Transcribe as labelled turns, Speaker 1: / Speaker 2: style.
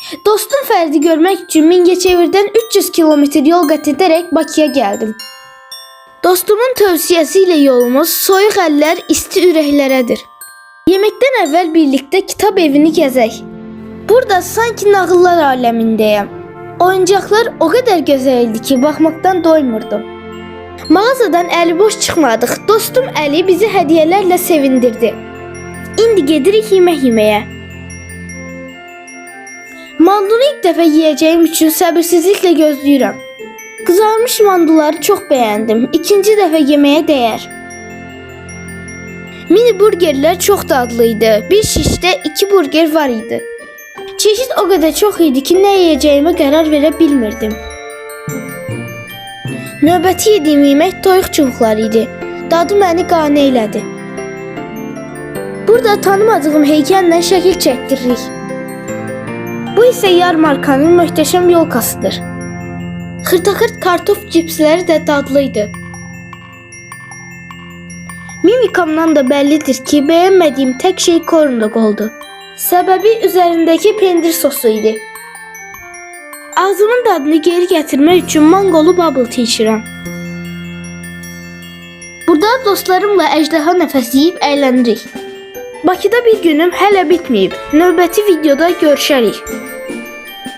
Speaker 1: Dostum Fərdi görmək üçün Mingəçevirdən 300 kilometr yol qət edərək Bakıya gəldim. Dostumun tövsiyəsi ilə yolumuz soyuq əllər, isti ürəklərədir. Yeməkdən əvvəl birlikdə kitab evini gəzək. Burada sanki nağıllar aləmindəyəm. Oyuncaqlar o qədər gözəl idi ki, baxmaqdan doymurdum. Mağazadan əli boş çıxmadıq. Dostum Əli bizi hədiyyələrlə sevindirdi. İndi gedirik yemək yeməyə. Mandunu ilk dəfə yeyəcəyim üçün səbirsizliklə gözləyirəm. Qızarmış manduları çox bəyəndim. İkinci dəfə yeməyə dəyər. Mini burgerlər çox dadlı idi. Bir şişdə 2 burger var idi. Çeşid o qədər çox idi ki, nə yeyəcəyimə qərar verə bilmirdim. Növbəti yediyim yemək toyuq çubuqları idi. Dadı məni qane elədi. Burada tanımadığım heykəllə şəkil çəkdiririk. Bu isə yarmarkanın möhtəşəm yolkasıdır. Xırta-xırt kartof cipsləri də dadlıydı. Mimikamdan da bəllidir ki, bəyənmədiyim tək şey corn dog oldu. Səbəbi üzərindəki pendir sosu idi. Ağzımın dadını geri gətirmək üçün mangolu bubble tea içirəm. Burada dostlarımla əjdaha nəfəs yeyib əylənirik. Bakıda bir günüm hələ bitməyib. Növbəti videoda görüşərik.